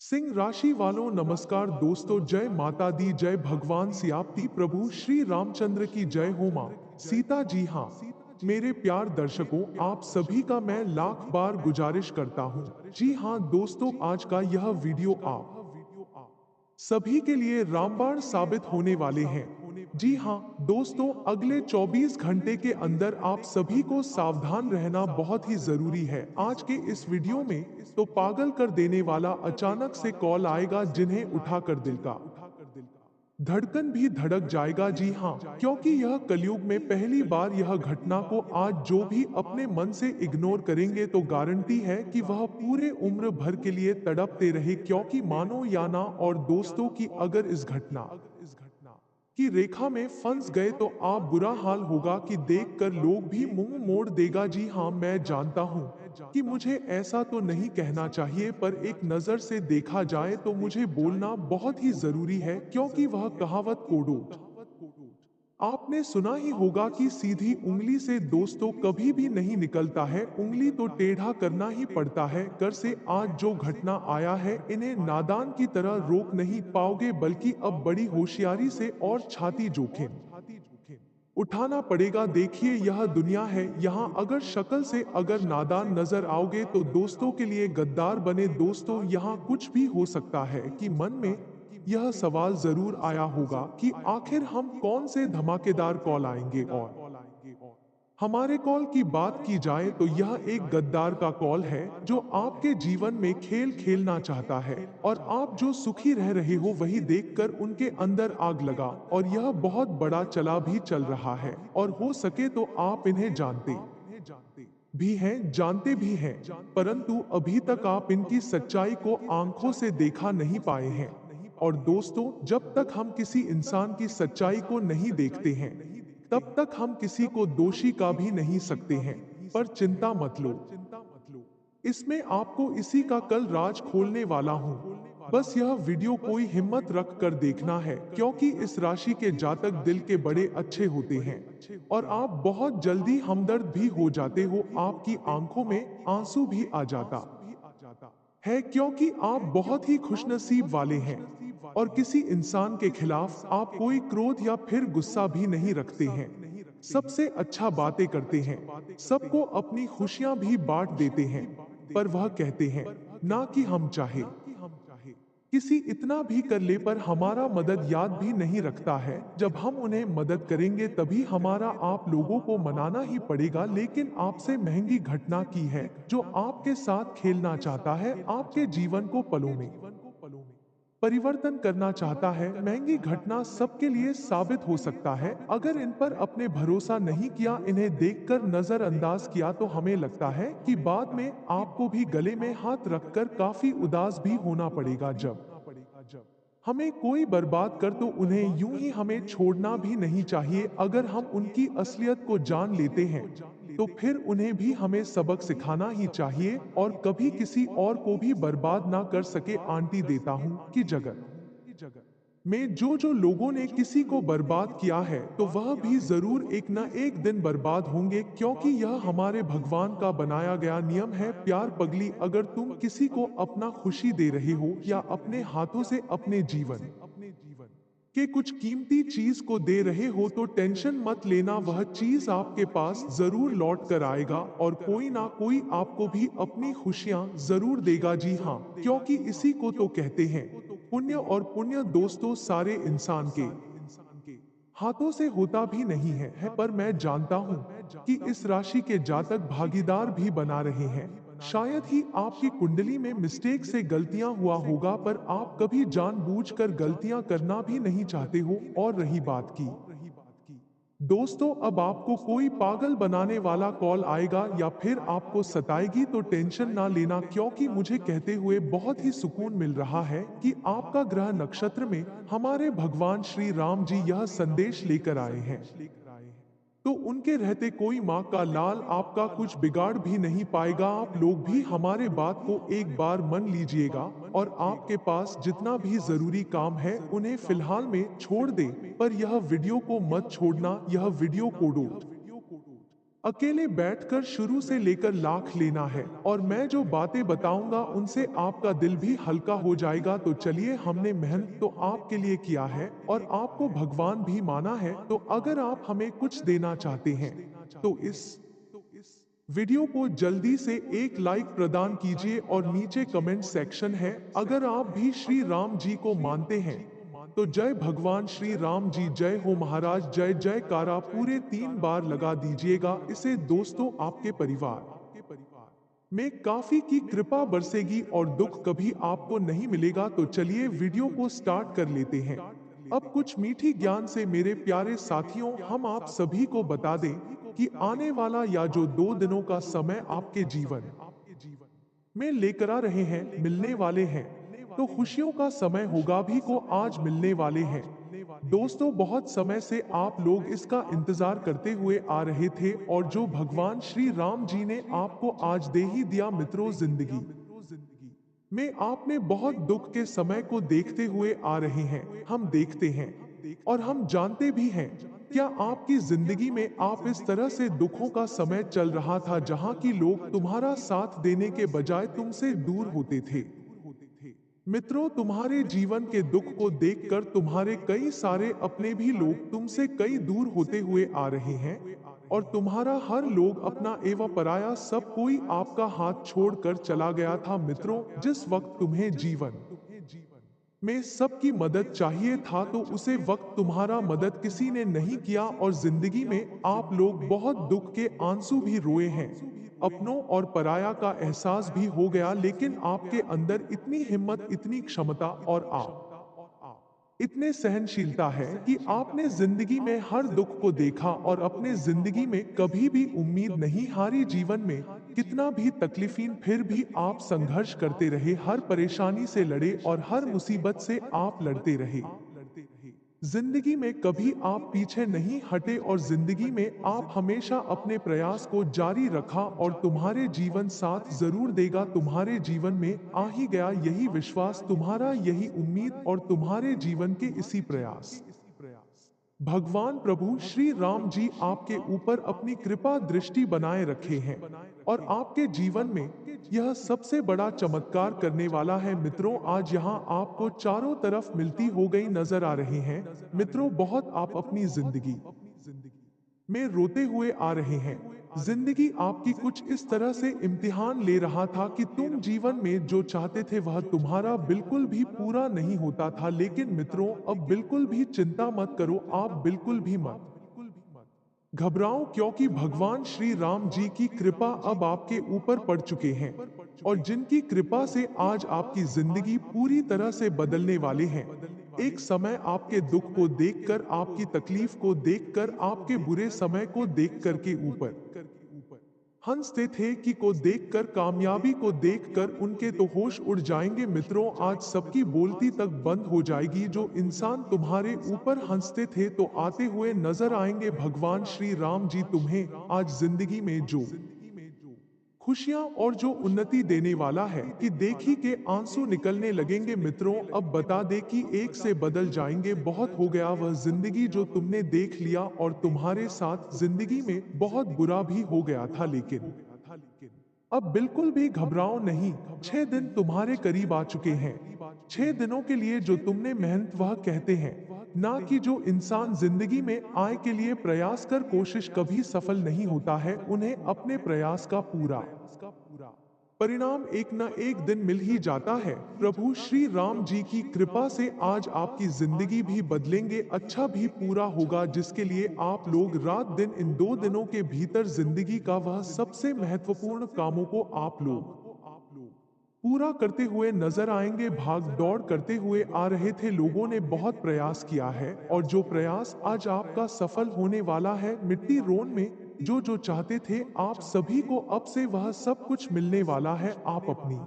सिंह राशि वालों नमस्कार दोस्तों, जय माता दी, जय भगवान सियापति प्रभु श्री रामचंद्र की जय हो मां सीता जी। हाँ, मेरे प्यार दर्शकों, आप सभी का मैं लाख बार गुजारिश करता हूँ। जी हाँ दोस्तों, आज का यह वीडियो आप सभी के लिए रामबाण साबित होने वाले हैं। जी हाँ दोस्तों, अगले 24 घंटे के अंदर आप सभी को सावधान रहना बहुत ही जरूरी है। आज के इस वीडियो में तो पागल कर देने वाला अचानक से कॉल आएगा, जिन्हें उठाकर दिल का धड़कन भी धड़क जाएगा। जी हाँ, क्योंकि यह कलयुग में पहली बार यह घटना को आज जो भी अपने मन से इग्नोर करेंगे तो गारंटी है कि वह पूरे उम्र भर के लिए तड़पते रहे, क्योंकि मानो या ना और दोस्तों की अगर इस घटना की रेखा में फंस गए तो आप बुरा हाल होगा कि देखकर लोग भी मुंह मोड़ देगा। जी हाँ, मैं जानता हूँ कि मुझे ऐसा तो नहीं कहना चाहिए, पर एक नजर से देखा जाए तो मुझे बोलना बहुत ही जरूरी है, क्योंकि वह कहावत कोडो आपने सुना ही होगा कि सीधी उंगली से दोस्तों कभी भी नहीं निकलता है, उंगली तो टेढ़ा करना ही पड़ता है। कर से आज जो घटना आया है, इन्हें नादान की तरह रोक नहीं पाओगे, बल्कि अब बड़ी होशियारी से और छाती जोखिम उठाना पड़ेगा। देखिए, यह दुनिया है, यहाँ अगर शक्ल से अगर नादान नजर आओगे तो दोस्तों के लिए गद्दार बने। दोस्तों, यहाँ कुछ भी हो सकता है कि मन में यह सवाल जरूर आया होगा कि आखिर हम कौन से धमाकेदार कॉल आएंगे, और हमारे कॉल की बात की जाए तो यह एक गद्दार का कॉल है जो आपके जीवन में खेल खेलना चाहता है, और आप जो सुखी रह रहे हो वही देखकर उनके अंदर आग लगा, और यह बहुत बड़ा चला भी चल रहा है। और हो सके तो आप इन्हें जानते भी हैं, परंतु अभी तक आप इनकी सच्चाई को आंखों से देखा नहीं पाए हैं। और दोस्तों, जब तक हम किसी इंसान की सच्चाई को नहीं देखते हैं, तब तक हम किसी को दोषी का भी नहीं सकते हैं। पर चिंता मत लो, इसमें आपको इसी का कल राज खोलने वाला हूँ। बस यह वीडियो कोई हिम्मत रख कर देखना है, क्योंकि इस राशि के जातक दिल के बड़े अच्छे होते हैं और आप बहुत जल्दी हमदर्द भी हो जाते हो। आपकी आंखों में आंसू भी आ जाता है, क्योंकि आप बहुत ही खुशनसीब वाले हैं और किसी इंसान के खिलाफ आप कोई क्रोध या फिर गुस्सा भी नहीं रखते हैं। सबसे अच्छा बातें करते हैं, सबको अपनी खुशियां भी बांट देते हैं। पर वह कहते हैं ना कि हम चाहे किसी इतना भी कर ले, पर हमारा मदद याद भी नहीं रखता है। जब हम उन्हें मदद करेंगे तभी हमारा आप लोगों को मनाना ही पड़ेगा। लेकिन आपसे महंगी घटना की है जो आपके साथ खेलना चाहता है, आपके जीवन को पलों में परिवर्तन करना चाहता है। महंगी घटना सबके लिए साबित हो सकता है। अगर इन पर अपने भरोसा नहीं किया, इन्हें देखकर नजरअंदाज किया, तो हमें लगता है कि बाद में आपको भी गले में हाथ रखकर काफी उदास भी होना पड़ेगा। जब हमें कोई बर्बाद कर तो उन्हें यूं ही हमें छोड़ना भी नहीं चाहिए। अगर हम उनकी असलियत को जान लेते हैं तो फिर उन्हें भी हमें सबक सिखाना ही चाहिए, और कभी किसी और को भी बर्बाद ना कर सके। आंटी देता हूं कि जगत में जो जो लोगों ने किसी को बर्बाद किया है, तो वह भी जरूर एक ना एक दिन बर्बाद होंगे, क्योंकि यह हमारे भगवान का बनाया गया नियम है। प्यार पगली, अगर तुम किसी को अपना खुशी दे रहे हो या अपने हाथों से अपने जीवन के कुछ कीमती चीज को दे रहे हो, तो टेंशन मत लेना, वह चीज आपके पास जरूर लौट कर आएगा, और कोई ना कोई आपको भी अपनी खुशियां जरूर देगा। जी हाँ, क्योंकि इसी को तो कहते हैं पुण्य, और पुण्य दोस्तों सारे इंसान के हाथों से होता भी नहीं है। पर मैं जानता हूं कि इस राशि के जातक भागीदार भी बना रहे हैं। शायद ही आपकी कुंडली में मिस्टेक से गलतियां हुआ होगा, पर आप कभी जानबूझकर गलतियां करना भी नहीं चाहते हो। और रही बात की दोस्तों, अब आपको कोई पागल बनाने वाला कॉल आएगा या फिर आपको सताएगी, तो टेंशन ना लेना, क्योंकि मुझे कहते हुए बहुत ही सुकून मिल रहा है कि आपका ग्रह नक्षत्र में हमारे भगवान श्री राम जी यह संदेश लेकर आए हैं। तो उनके रहते कोई माँ का लाल आपका कुछ बिगाड़ भी नहीं पाएगा। आप लोग भी हमारे बात को एक बार मान लीजिएगा, और आपके पास जितना भी जरूरी काम है उन्हें फिलहाल में छोड़ दे। पर यह वीडियो को मत छोड़ना, यह वीडियो कोडो अकेले बैठकर शुरू से लेकर लाख लेना है और मैं जो बातें बताऊंगा उनसे आपका दिल भी हल्का हो जाएगा। तो चलिए, हमने मेहनत तो आपके लिए किया है और आपको भगवान भी माना है, तो अगर आप हमें कुछ देना चाहते हैं तो इस वीडियो को जल्दी से एक लाइक प्रदान कीजिए और नीचे कमेंट सेक्शन है, अगर आप भी श्री राम जी को मानते हैं तो जय भगवान श्री राम जी, जय हो महाराज, जय जयकारा पूरे 3 बार लगा दीजिएगा। इसे दोस्तों आपके परिवार में काफी की कृपा बरसेगी और दुख कभी आपको नहीं मिलेगा। तो चलिए वीडियो को स्टार्ट कर लेते हैं। अब कुछ मीठी ज्ञान से मेरे प्यारे साथियों, हम आप सभी को बता दें कि आने वाला या जो 2 दिनों का समय आपके जीवन में लेकर आ रहे हैं, मिलने वाले हैं, तो खुशियों का समय होगा भी को आज मिलने वाले हैं। दोस्तों, बहुत समय से आप लोग इसका इंतजार करते हुए आ रहे थे और जो भगवान श्री राम जी ने आपको आज दे ही दिया मित्रों, जिंदगी में आपने बहुत दुख के समय को देखते हुए आ रहे हैं। हम देखते हैं और हम जानते भी हैं, क्या आपकी जिंदगी में आप इस तरह से दुखों का समय चल रहा था जहां की लोग तुम्हारा साथ देने के बजाय तुमसे दूर होते थे। मित्रों, तुम्हारे जीवन के दुख को देखकर तुम्हारे कई सारे अपने भी लोग तुमसे कई दूर होते हुए आ रहे हैं और तुम्हारा हर लोग अपना एवं पराया सब कोई आपका हाथ छोड़कर चला गया था। मित्रों, जिस वक्त तुम्हें जीवन में सबकी मदद चाहिए था तो उसे वक्त तुम्हारा मदद किसी ने नहीं किया और जिंदगी में आप लोग बहुत दुख के आंसू भी रोए हैं, अपनों और पराया का एहसास भी हो गया, लेकिन आपके अंदर इतनी हिम्मत, इतनी क्षमता और आप इतने सहनशीलता है कि आपने जिंदगी में हर दुख को देखा और अपने जिंदगी में कभी भी उम्मीद नहीं हारी। जीवन में कितना भी तकलीफीन फिर भी आप संघर्ष करते रहे, हर परेशानी से लड़े और हर मुसीबत से आप लड़ते रहे। जिंदगी में कभी आप पीछे नहीं हटे और जिंदगी में आप हमेशा अपने प्रयास को जारी रखा और तुम्हारे जीवन साथ जरूर देगा। तुम्हारे जीवन में आ ही गया यही विश्वास, तुम्हारा यही उम्मीद और तुम्हारे जीवन के इसी प्रयास भगवान प्रभु श्री राम जी आपके ऊपर अपनी कृपा दृष्टि बनाए रखे हैं और आपके जीवन में यह सबसे बड़ा चमत्कार करने वाला है। मित्रों, आज यहाँ आपको चारों तरफ मिलती हो गई नजर आ रही हैं। मित्रों, बहुत आप अपनी जिंदगी में रोते हुए आ रहे हैं। जिंदगी आपकी कुछ इस तरह से इम्तिहान ले रहा था कि तुम जीवन में जो चाहते थे वह तुम्हारा बिल्कुल भी पूरा नहीं होता था। लेकिन मित्रों, अब बिल्कुल भी चिंता मत करो, आप बिल्कुल भी मत घबराओ, क्योंकि भगवान श्री राम जी की कृपा अब आपके ऊपर पड़ चुके हैं और जिनकी कृपा से आज आपकी जिंदगी पूरी तरह से बदलने वाले हैं। एक समय आपके दुख को देखकर, आपकी तकलीफ को देखकर, आपके बुरे समय को देखकर के ऊपर हंसते थे कि को देखकर, कामयाबी को देखकर उनके तो होश उड़ जाएंगे। मित्रों, आज सबकी बोलती तक बंद हो जाएगी। जो इंसान तुम्हारे ऊपर हंसते थे तो आते हुए नजर आएंगे। भगवान श्री राम जी तुम्हें आज जिंदगी में जो खुशियां और जो उन्नति देने वाला है कि देखी के आंसू निकलने लगेंगे। मित्रों, अब बता दे कि एक से बदल जाएंगे। बहुत हो गया वह जिंदगी जो तुमने देख लिया और तुम्हारे साथ जिंदगी में बहुत बुरा भी हो गया था, लेकिन अब बिल्कुल भी घबराओ नहीं। 6 दिन तुम्हारे करीब आ चुके हैं। 6 दिनों के लिए जो तुमने मेहनत वह कहते हैं ना कि जो इंसान जिंदगी में आय के लिए प्रयास कर कोशिश कभी सफल नहीं होता है, उन्हें अपने प्रयास का पूरा परिणाम एक न एक दिन मिल ही जाता है। प्रभु श्री राम जी की कृपा से आज आपकी जिंदगी भी बदलेंगे, अच्छा भी पूरा होगा, जिसके लिए आप लोग रात दिन इन 2 दिनों के भीतर जिंदगी का वह सबसे महत्वपूर्ण कामों को आप लोग पूरा करते हुए नजर आएंगे। भाग दौड़ करते हुए आ रहे थे, लोगों ने बहुत प्रयास किया है और जो प्रयास आज आपका सफल होने वाला है। मिट्टी रोन में जो जो चाहते थे आप सभी को अब से वह सब कुछ मिलने वाला है। आप अपनी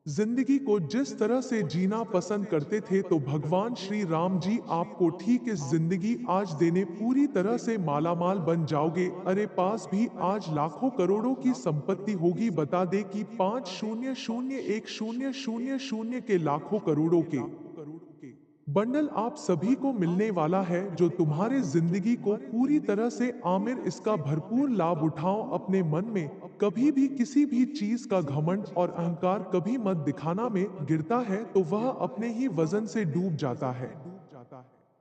जिंदगी को जिस तरह से जीना पसंद करते थे तो भगवान श्री राम जी आपको ठीक इस जिंदगी आज देने पूरी तरह से मालामाल बन जाओगे। अरे पास भी आज लाखों करोड़ों की संपत्ति होगी। बता दे कि 5 0 0 1 0 0 0 के लाखों करोड़ों के बंडल आप सभी को मिलने वाला है जो तुम्हारे जिंदगी को पूरी तरह से आमिर इसका भरपूर लाभ उठाओ। अपने मन में कभी भी किसी भी चीज का घमंड और अहंकार कभी मत दिखाना। में गिरता है तो वह अपने ही वजन से डूब जाता है,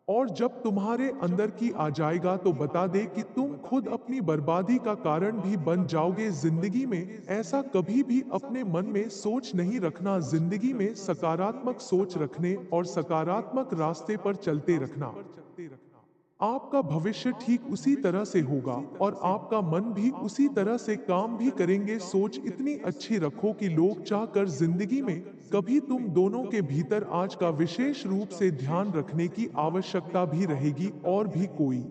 और जब तुम्हारे अंदर की आ जाएगा तो बता दे कि तुम खुद अपनी बर्बादी का कारण भी बन जाओगे। जिंदगी में ऐसा कभी भी अपने मन में सोच नहीं रखना। जिंदगी में सकारात्मक सोच रखने और सकारात्मक रास्ते पर चलते रखना। आपका भविष्य ठीक उसी तरह से होगा और आपका मन भी उसी तरह से काम भी करेंगे। सोच इतनी अच्छी रखो कि लोग चाहकर जिंदगी में कभी तुम दोनों के भीतर आज का विशेष रूप से ध्यान रखने की आवश्यकता भी रहेगी। और भी कोई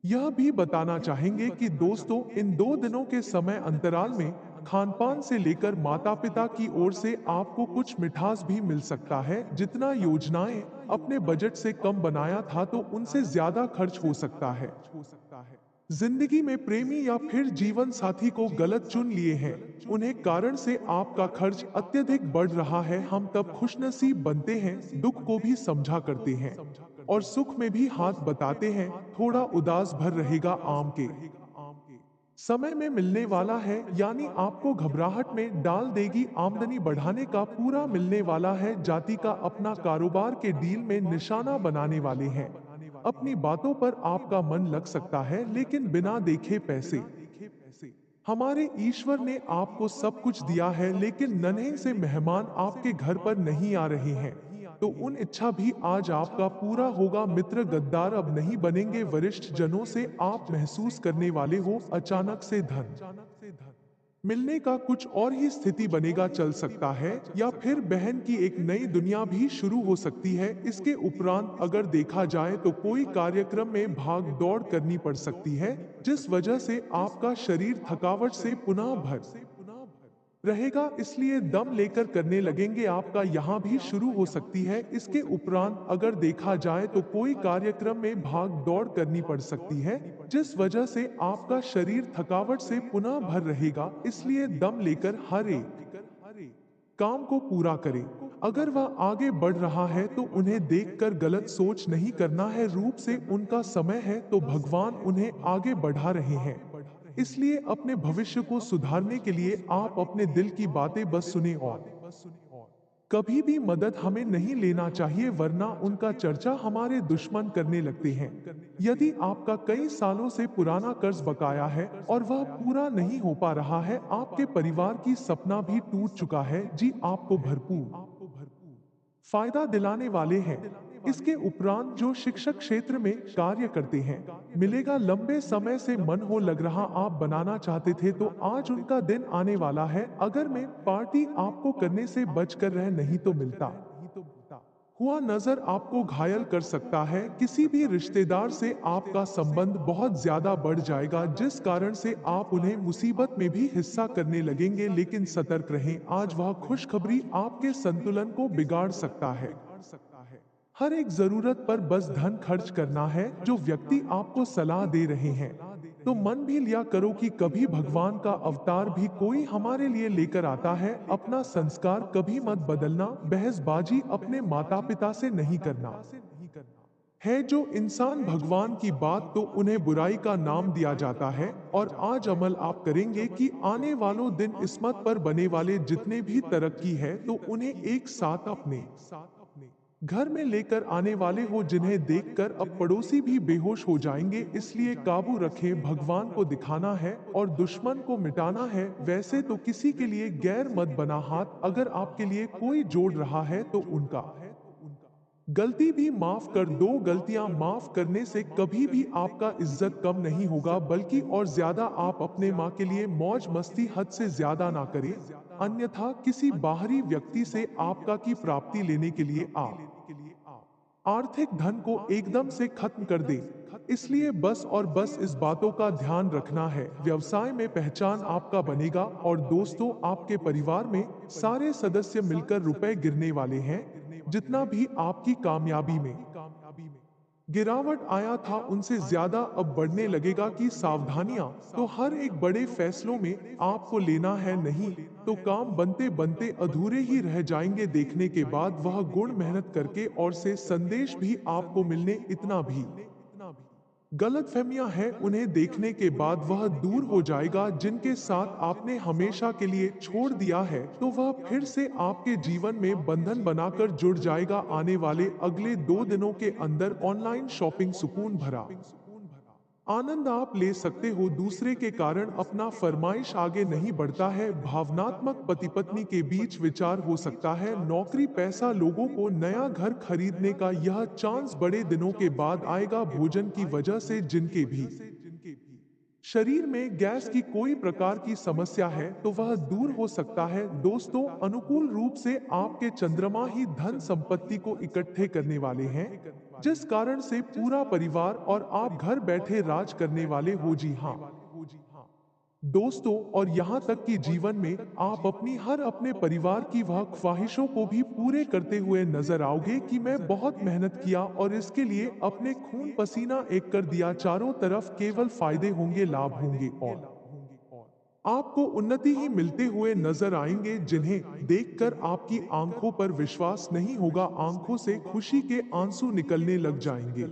यह भी बताना चाहेंगे कि दोस्तों इन 2 दिनों के समय अंतराल में खानपान से लेकर माता पिता की ओर से आपको कुछ मिठास भी मिल सकता है। जितना योजनाएं अपने बजट से कम बनाया था तो उनसे ज्यादा खर्च हो सकता है। जिंदगी में प्रेमी या फिर जीवन साथी को गलत चुन लिए हैं, उन्हें कारण से आपका खर्च अत्यधिक बढ़ रहा है। हम तब खुशनसीब बनते हैं, दुख को भी समझा करते हैं और सुख में भी हाथ बताते हैं। थोड़ा उदास भर रहेगा आम के समय में मिलने वाला है, यानी आपको घबराहट में डाल देगी। आमदनी बढ़ाने का पूरा मिलने वाला है। जाति का अपना कारोबार के डील में निशाना बनाने वाले हैं। अपनी बातों पर आपका मन लग सकता है, लेकिन बिना देखे पैसे। हमारे ईश्वर ने आपको सब कुछ दिया है, लेकिन नन्हे से मेहमान आपके घर पर नहीं आ रहे हैं, तो उन इच्छा भी आज आपका पूरा होगा। मित्र गद्दार अब नहीं बनेंगे। वरिष्ठ जनों से आप महसूस करने वाले हो अचानक से धन मिलने का कुछ और ही स्थिति बनेगा। चल सकता है या फिर बहन की एक नई दुनिया भी शुरू हो सकती है। इसके उपरांत अगर देखा जाए तो कोई कार्यक्रम में भाग दौड़ करनी पड़ सकती है, जिस वजह से आपका शरीर थकावट से पुनः भर रहेगा, इसलिए दम लेकर करने लगेंगे। आपका यहाँ भी शुरू हो सकती है। इसके उपरांत अगर देखा जाए तो कोई कार्यक्रम में भाग दौड़ करनी पड़ सकती है, जिस वजह से आपका शरीर थकावट से पुनः भर रहेगा, इसलिए दम लेकर हर एक काम को पूरा करें। अगर वह आगे बढ़ रहा है तो उन्हें देखकर गलत सोच नहीं करना है। रूप से उनका समय है तो भगवान उन्हें आगे बढ़ा रहे हैं, इसलिए अपने भविष्य को सुधारने के लिए आप अपने दिल की बातें बस सुने और कभी भी मदद हमें नहीं लेना चाहिए, वरना उनका चर्चा हमारे दुश्मन करने लगते हैं। यदि आपका कई सालों से पुराना कर्ज बकाया है और वह पूरा नहीं हो पा रहा है, आपके परिवार की सपना भी टूट चुका है, जी आपको भरपूर फायदा दिलाने वाले हैं। इसके उपरांत जो शिक्षक क्षेत्र में कार्य करते हैं, मिलेगा। लंबे समय से मन हो लग रहा आप बनाना चाहते थे तो आज उनका दिन आने वाला है। अगर मैं पार्टी आपको करने से बच कर रह नहीं तो मिलता हुआ नजर आपको घायल कर सकता है। किसी भी रिश्तेदार से आपका संबंध बहुत ज्यादा बढ़ जाएगा, जिस कारण से आप उन्हें मुसीबत में भी हिस्सा करने लगेंगे। लेकिन सतर्क रहें, आज वह खुशखबरी आपके संतुलन को बिगाड़ सकता है। हर एक जरूरत पर बस धन खर्च करना है। जो व्यक्ति आपको सलाह दे रहे हैं तो मन भी लिया करो कि कभी भगवान का अवतार भी कोई हमारे लिए लेकर आता है। अपना संस्कार कभी मत बदलना। बहसबाजी अपने माता पिता से नहीं करना है। जो इंसान भगवान की बात तो उन्हें बुराई का नाम दिया जाता है। और आज अमल आप करेंगे कि आने वालों दिन इस्मत पर बने वाले जितने भी तरक्की है तो उन्हें एक साथ अपने घर में लेकर आने वाले हो, जिन्हें देखकर अब पड़ोसी भी बेहोश हो जाएंगे। इसलिए काबू रखें, भगवान को दिखाना है और दुश्मन को मिटाना है। वैसे तो किसी के लिए गैर मत बना हाथ। अगर आपके लिए कोई जोड़ रहा है तो उनका गलती भी माफ कर दो। गलतियां माफ करने से कभी भी आपका इज्जत कम नहीं होगा, बल्कि और ज्यादा। आप अपने माँ के लिए मौज मस्ती हद से ज्यादा ना करें, अन्यथा किसी बाहरी व्यक्ति से आपका की प्राप्ति लेने के लिए आप आर्थिक धन को एकदम से खत्म कर दे। इसलिए बस और बस इस बातों का ध्यान रखना है। व्यवसाय में पहचान आपका बनेगा और दोस्तों आपके परिवार में सारे सदस्य मिलकर रुपए गिरने वाले हैं। जितना भी आपकी कामयाबी में गिरावट आया था उनसे ज्यादा अब बढ़ने लगेगा कि सावधानियां तो हर एक बड़े फैसलों में आपको लेना है, नहीं तो काम बनते बनते अधूरे ही रह जाएंगे। देखने के बाद वह गुण मेहनत करके और से संदेश भी आपको मिलने इतना भी गलतफहमियां हैं, उन्हें देखने के बाद वह दूर हो जाएगा जिनके साथ आपने हमेशा के लिए छोड़ दिया है, तो वह फिर से आपके जीवन में बंधन बनाकर जुड़ जाएगा। आने वाले अगले 2 दिनों के अंदर ऑनलाइन शॉपिंग सुकून भरा आनंद आप ले सकते हो। दूसरे के कारण अपना फरमाइश आगे नहीं बढ़ता है। भावनात्मक पति पत्नी के बीच विचार हो सकता है। नौकरी पैसा लोगों को नया घर खरीदने का यह चांस बड़े दिनों के बाद आएगा। भोजन की वजह से जिनके भी शरीर में गैस की कोई प्रकार की समस्या है तो वह दूर हो सकता है। दोस्तों, अनुकूल रूप से आपके चंद्रमा ही धन संपत्ति को इकट्ठे करने वाले हैं, जिस कारण से पूरा परिवार और आप घर बैठे राज करने वाले हो। जी हाँ दोस्तों, और यहाँ तक कि जीवन में आप अपनी हर अपने परिवार की वह ख्वाहिशों को भी पूरे करते हुए नजर आओगे कि मैं बहुत मेहनत किया और इसके लिए अपने खून पसीना एक कर दिया। चारों तरफ केवल फायदे होंगे, लाभ होंगे और आपको उन्नति ही मिलते हुए नजर आएंगे, जिन्हें देखकर आपकी आंखों पर विश्वास नहीं होगा। आंखों से खुशी के आंसू निकलने लग जाएंगे।